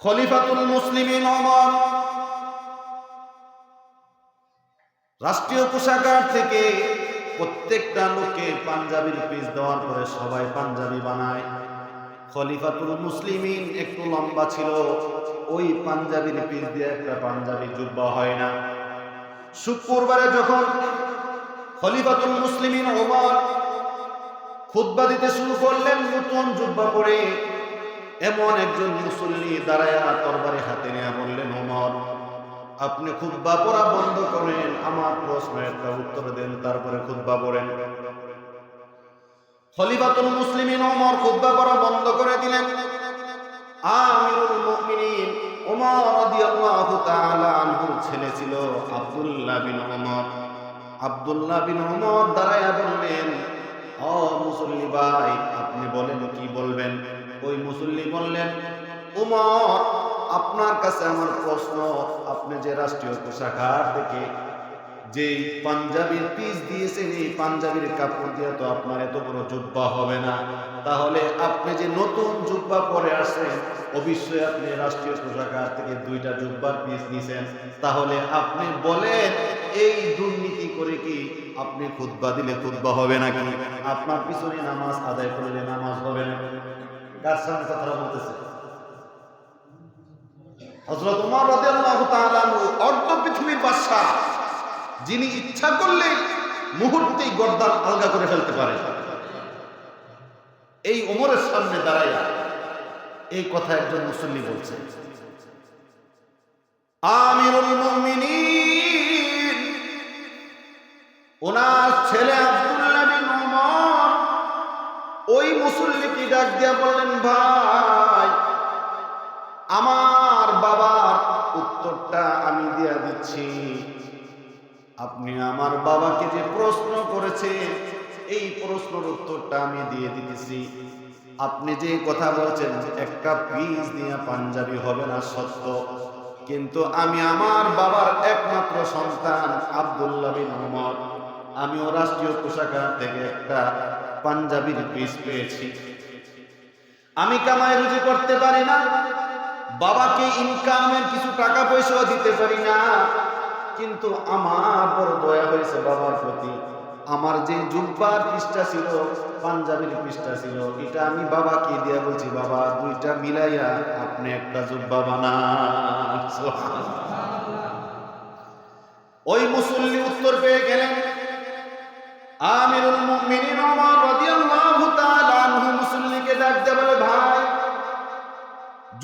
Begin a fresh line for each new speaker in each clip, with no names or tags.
খলিফাতুল মুসলিমিন ওমর রাষ্ট্রীয় কোষাগার থেকে প্রত্যেকটা লোককে পাঞ্জাবির পিস দেওয়ার পরে সবাই পাঞ্জাবি বানায়। খলিফাতুল মুসলিমিন একটু লম্বা ছিল, ওই পাঞ্জাবির পিস দিয়ে একটা পাঞ্জাবি জুব্বা হয় না। শুক্রবারে যখন খলিফাতুল মুসলিমিন ওমর খুতবা দিতে শুরু করলেন নতুন জুব্বা পরে, এমন একজন মুসল্লি দাঁড়ায়া তরবারি হাতে নিয়ে বললেন, ওমর আপনি খুতবা পড়া বন্ধ করেন, আমার প্রশ্নের একটা উত্তর দেন, তারপরে খুতবা পড়েন। খলিফাতুল মুসলিমিন ওমর খুতবা পড়া বন্ধ করে দিলেন। আমিরুল মুমিনিন ওমর রাদিয়াল্লাহু তাআলা আনহুর ছেলে ছিল আব্দুল্লাহ বিন ওমর। আব্দুল্লাহ বিন ওমর দাঁড়ায়া বললেন, ও মুসল্লি ভাই, আপনি বলেন কি বলবেন। ওই মুসল্লি বললেন, ওমর আপনার কাছে আমার প্রশ্ন, আপনি যে রাষ্ট্রীয় কোষাগার থেকে যে পাঞ্জাবির পিস দিয়েছেন, এই পাঞ্জাবির কাপড় দিয়ে তো আপনার এত বড় জুব্বা হবে না, তাহলে আপনি যে নতুন জুব্বা পরে আসেন, অবশ্যই আপনি রাষ্ট্রীয় কোষাগার থেকে 2টা জুব্বার পিস নিছেন, তাহলে আপনি বলেন এই দুর্নীতি করে কি আপনি খুতবা দিলে খুতবা হবে নাকি? আপনার পিছনে নামাজ আদায় করলে নামাজ হবে না? কার সামনে কথা বলতেছে? হযরত ওমর রাদিয়াল্লাহু তাআলা আনহু অর্ধ পৃথিবীর বাদশা, যিনি ইচ্ছা করলে মুহূর্তেই গর্দান আলগা করে ফেলতে পারে, এই ওমরের সামনে দাঁড়াইয়া এই কথা একজন মুসল্লি বলছে। আমিরুল মুমিনিন ওনার ছেলে আব্দুল্লাহ বিন ওমর ওই মুসল্লিকে ডাক দিয়া বললেন, ভাই আমার বাবার উত্তরটা আমি দিয়া দিচ্ছি, আপনি আমার বাবাকে যে প্রশ্ন করেছেন এই প্রশ্নের উত্তরটা আমি দিয়ে দিতেছি। আপনি যে কথা বলছেন একটা পিস দিয়ে পাঞ্জাবি হবে না সত্য, কিন্তু আমি আমার বাবার একমাত্র সন্তান আব্দুল্লাহ বিন ওমর, আমিও রাষ্ট্রীয় কোষাগার থেকে একটা পাঞ্জাবির পিস পেয়েছি। আমি কামাই রুজি করতে পারি না, বাবাকে ইনকামের কিছু টাকা পয়সাও দিতে পারি না, কিন্তু আমার বড় দয়া হয়েছে বাবার প্রতি। আমার যে জুব্বার পিসটা ছিল, পাঞ্জাবির পিসটা ছিল, এটা আমি বাবাকে দিয়ে বলছি, বাবা 2টা মিলাইয়া আপনি একটা জুব্বা বানান। ওই মুসল্লি উত্তর পেয়ে গেলেন। আমিরুল মুমিনিন ওমর রাদিয়াল্লাহু তাআলা আনহু মুসল্লিকে ডাক দিয়ে বলে, ভাই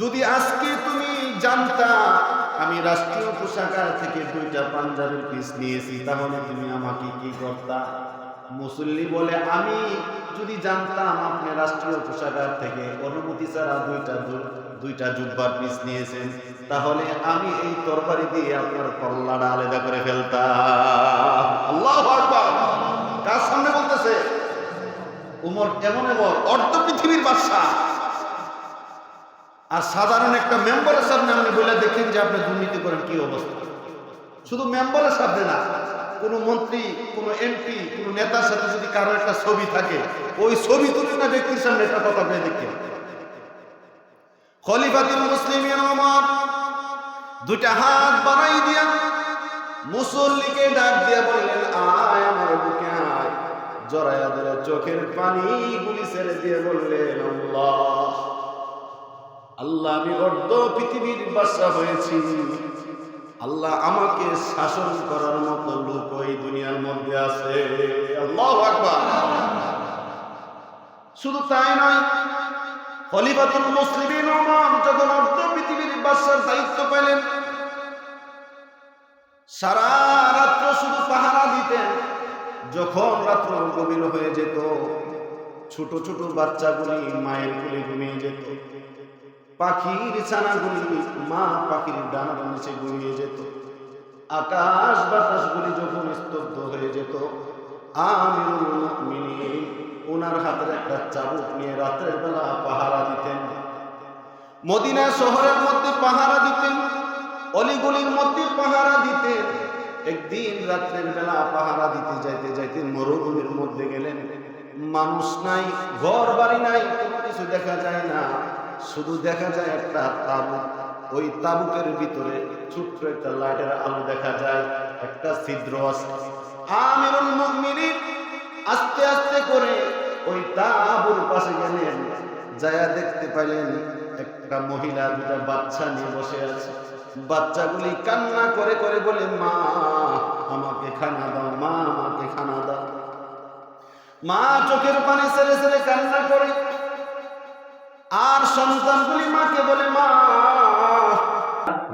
যদি আজকে তুমি জানতা আমি রাষ্ট্রীয় কোষাগার থেকে 2টা পাঞ্জাবির পিস নিয়েছি, তাহলে তুমি আমাকে কি করতা? মুসল্লি বলে, আমি যদি জানতাম আপনি রাষ্ট্রীয় কোষাগার থেকে অনুমতি ছাড়া 2টা জুব্বার পিস নিয়েছেন, তাহলে আমি এই তরবারি দিয়ে আপনার কল্লাটা আলাদা করে ফেলতাম। আল্লাহু আকবার! কার সামনে বলতেছে? ওমর এমন অর্ধ পৃথিবীর বাদশা, আর সাধারণ একটা মেম্বারের সামনে আপনি বলে দেখেন যে আপনি দুর্নীতি করেন, কি অবস্থা। শুধু মেম্বারের সামনে না, কোনো মন্ত্রী, কোনো এমপি, কোনো নেতার সাথে যদি কারো একটা ছবি থাকে, ওই ছবি তুলে না ব্যক্তির সামনে একটা কথা বলে দেখেন। খলিফাতুল মুসলিমিন ওমর 2টা হাত বাড়াই দিয়া মুসল্লিকে ডাক দিয়া বললেন, আয় আমার বুকে আয়। জড়াইয়া ধরে চোখের পানি গুলি ছেড়ে দিয়ে বললেন, আল্লাহ আল্লাহ, আমি অর্ধ পৃথিবীর বাদশা হয়েছি, আল্লাহ আমাকে শাসন করার মতো লোক ওই দুনিয়ার মধ্যে আছে। আল্লাহু আকবার! শুধু তাই নয়, খলিফাতুল মুসলিমিন ওমর যখন অর্ধ পৃথিবীর বাদশার দায়িত্ব পেলেন, সারা রাত্র শুধু পাহারা দিতেন। যখন রাত্র গভীর হয়ে যেত, ছোট ছোট বাচ্চাগুলি মায়ের কোলে ঘুমিয়ে যেত, পাখির ছানাগুলি মা পাখির ডানার নিচে ঘুমিয়ে যেত, আকাশ বাতাসগুলি যখন স্তব্ধ হয়ে যেত, আমিরুল মুমিনিন ওনার হাতের একটা চাবুক নিয়ে রাতের বেলা পাহারা দিতেন। মদিনা শহরের মধ্যে পাহারা দিতেন, অলিগলির মধ্যে পাহারা দিতেন। একদিন রাত্রের বেলা পাহারা দিতে যাইতে যাইতে মরুভূমির মধ্যে গেলেন। মানুষ নাই, ঘর বাড়ি নাই, কোনো কিছু দেখা যায় না, শুধু দেখা যায় একটা তাঁবু। ওই তাবুকের ভিতরে ছোট্ট একটা লাইটের আলো দেখা যায়, একটা ছিদ্র আছে। আমিরুল মুমিনিন আস্তে আস্তে করে ওই তাবুর পাশে গেলেন, যায়া দেখতে পাইলেন একটা মহিলা দুটা বাচ্চা নিয়ে বসে আছে। বাচ্চাগুলি কান্না করে করে বলে, মা আমাকে খানা দাও, মা আমাকে খানা দাও। মা চোখের পানি ছেড়ে ছেড়ে কান্না করে, আর সন্তানগুলি মাকে বলে, মা।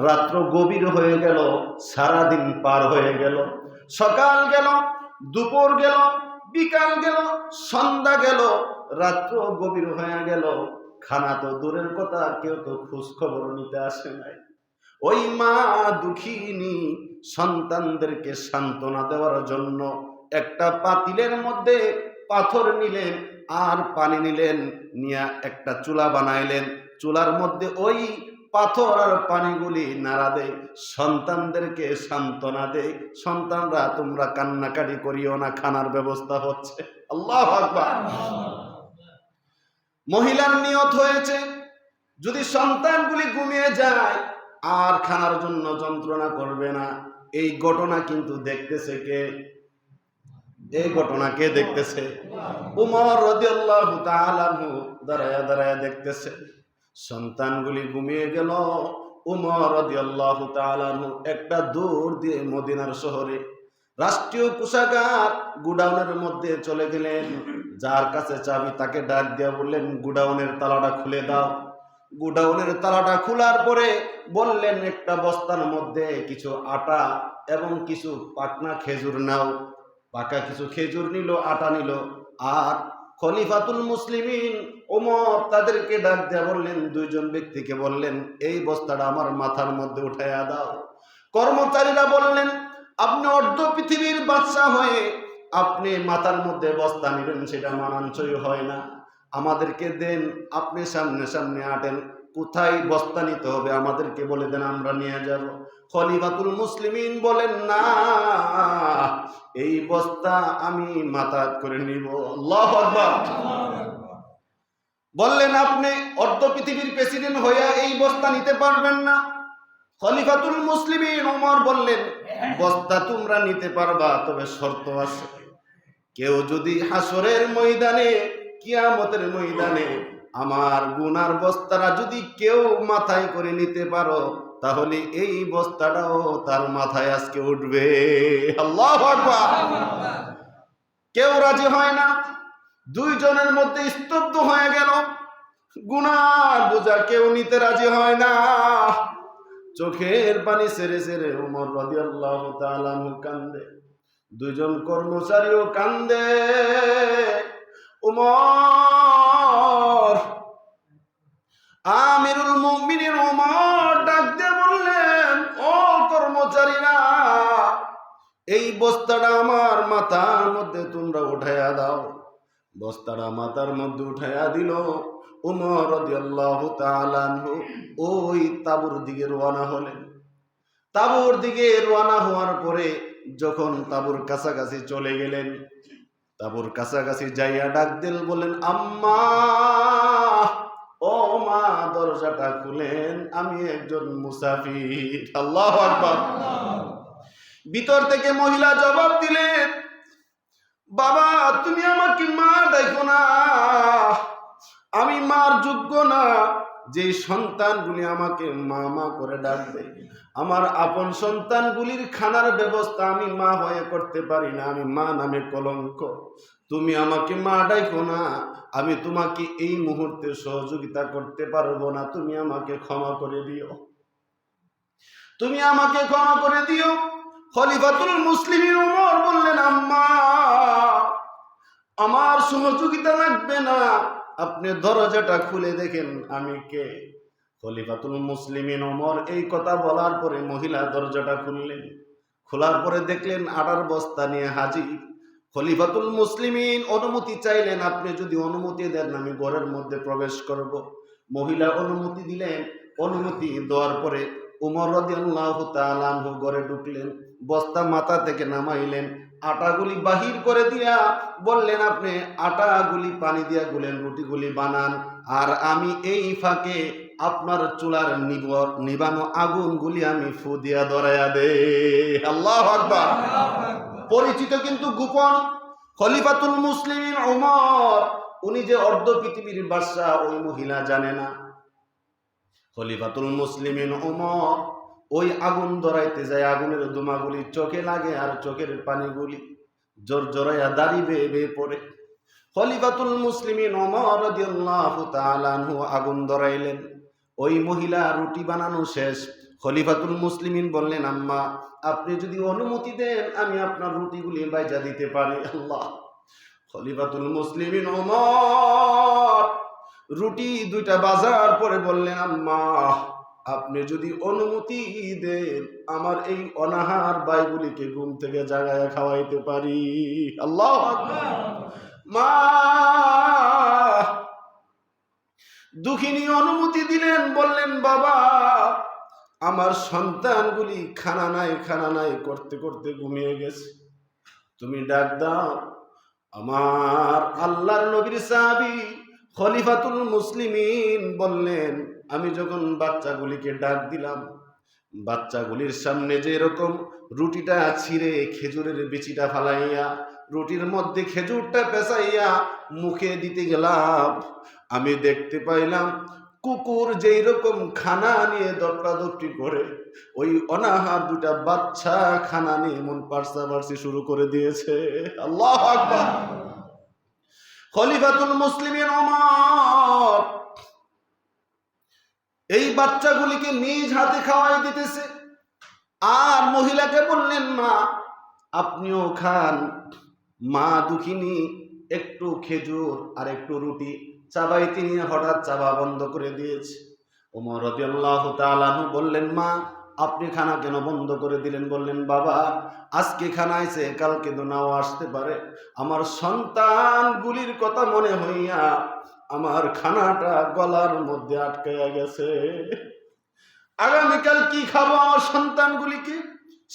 রাত্র গভীর হয়ে গেল, সারাদিন পার হয়ে গেল, সকাল গেল, দুপুর গেল, বিকাল গেল, সন্ধ্যা গেল, রাত্র গভীর হয়ে গেল, খানা তো দূরের কথা, কেউ তো খোঁজ খবর নিতে আসে নাই। ওই মা দুঃখিনী সন্তানদেরকে সান্ত্বনা দেওয়ার জন্য একটা পাতিলের মধ্যে পাথর নিলেন আর পানি নিলেন, নিয়ে একটা চুলা বানাইলেন। চুলার মধ্যে ওই পাথর আর পানিগুলি নাড়া দেয়, সন্তানদেরকে সান্ত্বনা দেয়, সন্তানরা তোমরা কান্নাকাটি করিও না, খানার ব্যবস্থা হচ্ছে। আল্লাহু আকবার। মহিলার নিয়ত হয়েছে যদি সন্তানগুলি ঘুমিয়ে যায় আর খানার জন্য যন্ত্রণা করবে না। এই ঘটনা কিন্তু দেখতেছে কে? এই ঘটনা কে দেখতেছে? উমর রাদিয়াল্লাহু তাআলা আনহু দাঁড়ায়া দাঁড়ায়া দেখতেছে। সন্তানগুলি ঘুমিয়ে গেল, উমর রাদিয়াল্লাহু তাআলা আনহু একটা দৌড় দিয়ে মদিনার শহরে রাষ্ট্রীয় কোষাগার গুডাউনের মধ্যে চলে গেলেন। যার কাছে চাবি তাকে ডাক দিয়া বললেন, গুডাউনের তালাটা খুলে দাও। গুডাউনের তালাটা খোলার পরে বললেন, একটা বস্তার মধ্যে কিছু আটা এবং কিছু পাকনা খেজুর নাও। পাকা কিছু খেজুর নিল, আটা নিল। আর খলিফাতুল মুসলিমিন ওমর তাদেরকে ডাক দেয়া বললেন, দুইজন ব্যক্তিকে বললেন, এই বস্তাটা আমার মাথার মধ্যে উঠাইয়া দাও। কর্মচারীরা বললেন, আপনি অর্ধ পৃথিবীর বাদশা হয়ে আপনি মাথার মধ্যে বস্তা নিবেন, সেটা মানানসই হয় না, আমাদেরকে দেন, আপনি সামনে সামনে আটেন, কোথায় বস্তা নিতে হবে আমাদেরকে বলে দেন, আমরা নিয়ে যাব। খলিফাতুল মুসলিমিন বলেন, না, এই বস্তা আমি মাথা করে নিব। আল্লাহু আকবার। বললেন, আপনি অর্ধ পৃথিবীর প্রেসিডেন্ট হইয়া এই বস্তা নিতে পারবেন না। খলিফাতুল মুসলিমিন ওমর বললেন, বস্তা তোমরা নিতে পারবা, তবে শর্ত আছে। কেউ যদি হাসরের ময়দানে, কিয়ামতের ময়দানে আমার গুনার বস্তাটা যদি কেউ মাথায় করে নিতে পারো, তাহলে এই বস্তাটাও তার মাথায় আজকে উঠবে। আল্লাহু আকবার। কেউ রাজি হয় না, দুইজনের মধ্যে স্তব্ধ হয়ে গেল। গুনার বোঝা কেউ নিতে রাজি হয় না। চোখের পানি ছেড়ে ছেড়ে ওমর রাদিয়াল্লাহু তাআলা আনহু কান্দে, দুইজন কর্মচারীও কান্দে। ওমর, আমিরুল মুমিনিন ওমর ডাক দিয়ে বললেন, ও কর্মচারীরা, এই বস্তাটা আমার মাথার মধ্যে তোমরা উঠাইয়া দাও। বস্তাটা মাথার মধ্যে উঠাইয়া দিল। ওমর রাদিয়াল্লাহু তাআলা আনহু ওই তাবুর দিকে রওনা হলেন। তাবুর দিকে রওনা হওয়ার পরে যখন তাবুর কাছাকাছি চলে গেলেন, তাবুর কাছাকাছি যাইয়া ডাক দিল, বলেন, আম্মা, ও মা, দরজাটা খুলেন, আমি একজন মুসাফির। আল্লাহু আকবার। ভিতর থেকে মহিলা জবাব দিলেন, বাবা, তুমি আমাকে মা দেখো না, আমি মার যোগ্য না। যে সন্তানগুলি আমাকে মা মা করে ডাকবে, আমার আপন সন্তানগুলির খানার ব্যবস্থা আমি মা হয়ে করতে পারি না, আমি মা নামে কলঙ্ক। তুমি আমাকে মা ডাকো না, আমি তোমাকে এই মুহূর্তে সহযোগিতা করতে পারবো না, তুমি আমাকে ক্ষমা করে দিও, তুমি আমাকে ক্ষমা করে দিও। খলিফাতুল মুসলিমিন ওমর বললেন, আম্মা, আমার সহযোগিতা লাগবে না, আপনি দরজাটা খুলে দেখেন আমি কে। খলিফাতুল মুসলিমিন ওমর এই কথা বলার পরে মহিলা দরজাটা খুললেন। খোলার পরে দেখলেন আটার বস্তা নিয়ে হাজির। খলিফাতুল মুসলিমিন অনুমতি চাইলেন, আপনি যদি অনুমতি দেন আমি ঘরের মধ্যে প্রবেশ করব। মহিলা অনুমতি দিলেন। অনুমতি দেওয়ার পরে উমর রাদিয়াল্লাহু তাআলা আনহু ঘরে ঢুকলেন, বস্তা মাথা থেকে নামাইলেন, আটাগুলি বাহির করে দিয়া বললেন, আপনি আটাগুলি পানি দিয়া গুলেন, রুটিগুলি বানান, আর আমি এই ফাঁকে আপনার চুলার নিবানো আগুনগুলি আমি ফু দিয়া ধরাইয়া দে। আল্লাহু আকবার। পরিচিত কিন্তু গোপন। খলিফাতুল মুসলিমিন ওমর, উনি যে অর্ধ পৃথিবীর বাদশা ওই মহিলা জানে না। খলিফাতুল মুসলিমিন ওমর ওই আগুন ধরাইতে যায়, আগুনের ধোঁয়াগুলি চোখে লাগে আর চোখের পানিগুলি জোর জোরাইয়া দাড়ি বেয়ে বেয়ে পড়ে। খলিফাতুল মুসলিমিন ওমর রাদিয়াল্লাহু তাআলা আনহু আগুন ধরাইলেন। ওই মহিলা রুটি বানানো শেষ। খলিফাতুল মুসলিমিন বললেন, আম্মা আপনি যদি অনুমতি দেন আমি আপনার রুটিগুলি বাইজা দিতে পারি। আল্লাহ। খলিফাতুল মুসলিমিন ওমর রুটি দুইটা বাজার পরে বললেন, আম্মা আপনি যদি অনুমতি দেন আমার এই অনাহার বাইগুলিকে ঘুম থেকে জাগায় খাওয়াইতে পারি। আল্লাহ। মা দুঃখিনী অনুমতি দিলেন, বললেন, বাবা আমার সন্তানগুলি খানা নাই করতে করতে ঘুমিয়ে গেছে, তুমি ডাক দাও। আমার আল্লাহর নবীর সাহাবী খলিফাতুল মুসলিমিন বললেন, আমি যখন বাচ্চাগুলিকে ডাক দিলাম, বাচ্চাগুলির সামনে যে এরকম রুটিটা ছিঁড়ে খেজুরের বিচিটা ফালাইয়া রুটির মধ্যে খেজুরটা পেঁচাইয়া মুখে দিতে গেলাম, আমি দেখতে পাইলাম কুকুর যেই রকম খানা নিয়ে দপড়াদপড়ি করে ওই অনাহার দুটা বাচ্চা খানা নিয়ে এমন পার্সাপার্সি শুরু করে দিয়েছে। আল্লাহু আকবার। খলিফাতুল মুসলিমিন ওমর এই বাচ্চাগুলিকে নিজ হাতে খাওয়াই দিতেছে আর মহিলাকে বললেন, মা আপনিও খান। মা দুঃখিনী একটু খেজুর আর একটু রুটি চাবাইতে নিয়ে হঠাৎ চাবা বন্ধ করে দিয়েছে। ওমর রাদিয়াল্লাহু তাআলা আনহু বললেন, মা আপনি খানা কেন বন্ধ করে দিলেন? বললেন, বাবা আজকে খানা আইছে, কালকে তো নাও আসতে পারে, আমার সন্তানগুলির কথা মনে হইয়া আমার খানাটা গলার মধ্যে আটকাইয়া গেছে, আগামীকাল কি খাবো আমার সন্তানগুলিকে,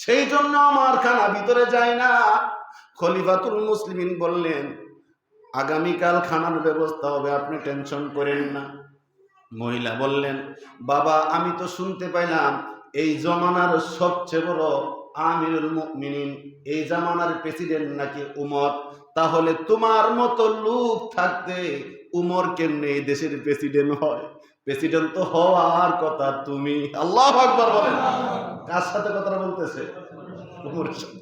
সেই জন্য আমার খানা ভিতরে যায় না। খলিফাতুল মুসলিমিন বললেন, আগামীকাল খানার ব্যবস্থা হবে, আপনি টেনশন করেন না। মহিলা বললেন, বাবা আমি তো শুনতে পাইলাম এই জমানার সবচেয়ে বড় আমিরুল মুমিনিন, এই জামানার প্রেসিডেন্ট নাকি উমর, তাহলে তোমার মতো লোক থাকতে উমর কেমনে এই দেশের প্রেসিডেন্ট হয়? প্রেসিডেন্ট তো হওয়ার কথা তুমি। আল্লাহু আকবার বলেন। কার সাথে কথাটা বলতেছে? উমরের সাথে।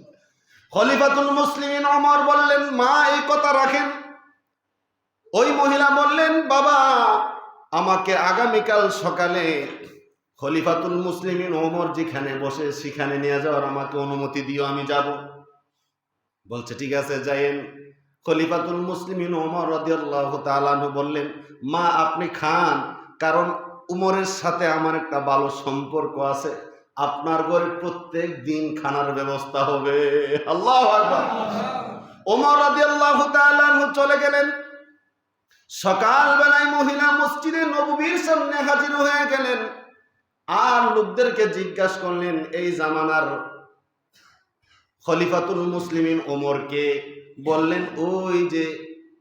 খলিফাতুল মুসলিমিন ওমর বললেন, মা এই কথা রাখেন। ওই মহিলা বললেন, বাবা আমাকে আগামীকাল সকালে খলিফাতুল মুসলিমিন ওমর যেখানে বসে সেখানে নিয়ে যাওয়ার আমাকে অনুমতি দিও, আমি যাব। বলছে ঠিক আছে যাইয়েন। খলিফাতুল মুসলিমিন ওমর রাদিয়াল্লাহু তাআলা আনহু বললেন, মা আপনি খান, কারণ উমরের সাথে আমার একটা ভালো সম্পর্ক আছে, আপনার ঘরে প্রত্যেক দিন খানার ব্যবস্থা হবে। আল্লাহু আকবার। ওমর রাদিয়াল্লাহু তাআলা আনহু চলে গেলেন। সকালবেলায় মহিলা মসজিদে নববীর সামনে হাজির হয়ে গেলেন আর লোকদেরকে জিজ্ঞাসা করলেন, এই জামানার খলিফাতুল মুসলিমিন ওমরকে? বললেন, ওই যে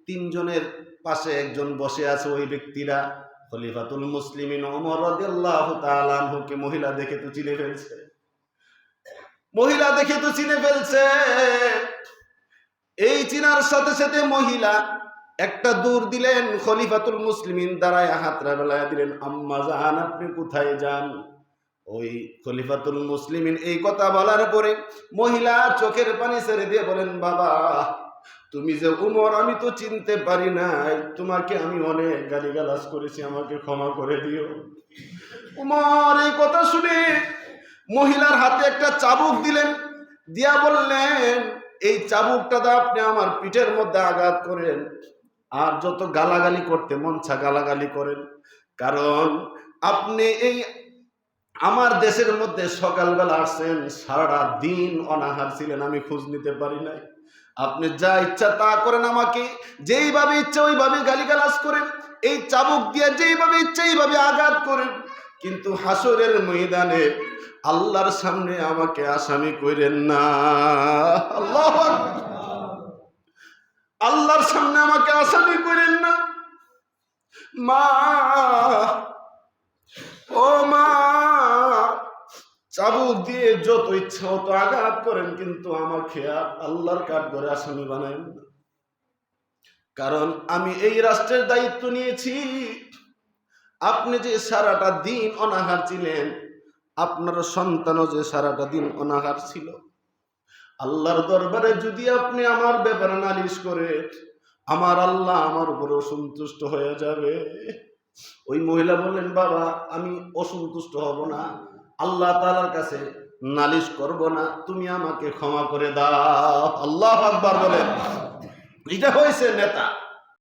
তিনজনের পাশে একজন বসে আছে ওই ব্যক্তিরা। খলিফাতুল মুসলিমিন ওমর রাদিয়াল্লাহু তাআলা আনহুকে মহিলা দেখে তো চিনে ফেলছে, মহিলা দেখে তো চিনে ফেলছে। এই চিনার সাথে সাথে মহিলা একটা দৌড় দিলেন, খলিফাতুল মুসলিমিন দাঁড়ায় হাতরা বেলায় দিলেন, আম্মা জান আপনি কোথায় যান? ওই খলিফাতুল মুসলিমিন এই কথা বলার পরে মহিলা চোখের পানি ছেড়ে দিয়ে বলেন, বাবা তুমি যে উমর আমি তো চিনতে পারি নাই, তোমাকে আমি অনেক গালিগালাজ করেছি, আমাকে ক্ষমা করে দিও। উমর এই কথা শুনে মহিলার হাতে একটা চাবুক দিলেন, দিয়া বললেন, এই চাবুকটা দা আপনি আমার পিঠের মধ্যে আঘাত করেন আর যত গালাগালি করতে মন চা গালাগালি করেন, কারণ আপনি এই আমার দেশের মধ্যে সকালবেলা আসছেন, সারা দিন অনাহার ছিলেন, আমি খোঁজ নিতে পারি নাই, আপনি যা ইচ্ছা তা করেন, আমাকে যেইভাবে ইচ্ছা ওইভাবে গালিগালাজ করেন, এই চাবুক দিয়ে যেইভাবে ইচ্ছা এইভাবে আঘাত করেন, কিন্তু হাসরের ময়দানে আল্লাহর সামনে আমাকে আসামি করেন না। আল্লাহু আকবার। আল্লাহর সামনে আমাকে আসামি করেন না। মা ও মা, চাবুক দিয়ে যত ইচ্ছা মতো আঘাত করেন, কিন্তু আমাকে আল্লাহর কাঠগড়ে আসামি বানায় না। কারণ আমি এই রাষ্ট্রের দায়িত্ব নিয়েছি। আপনি যে সারাটা দিন অনাহার ছিলেন, আপনার সন্তানও যে সারাটা দিন অনাহার ছিল, আল্লাহর দরবারে যদি আপনি আমার ব্যাপারে নালিশ করে, আমার আল্লাহ আমার উপরে অসন্তুষ্ট হয়ে যাবে। ওই মহিলা বললেন, বাবা আমি অসন্তুষ্ট হব না, আল্লাহ তাআলার কাছে নালিশ করব না, তুমি আমাকে ক্ষমা করে দাও। আল্লাহু আকবার বলেন। এটা হয়েছে নেতা।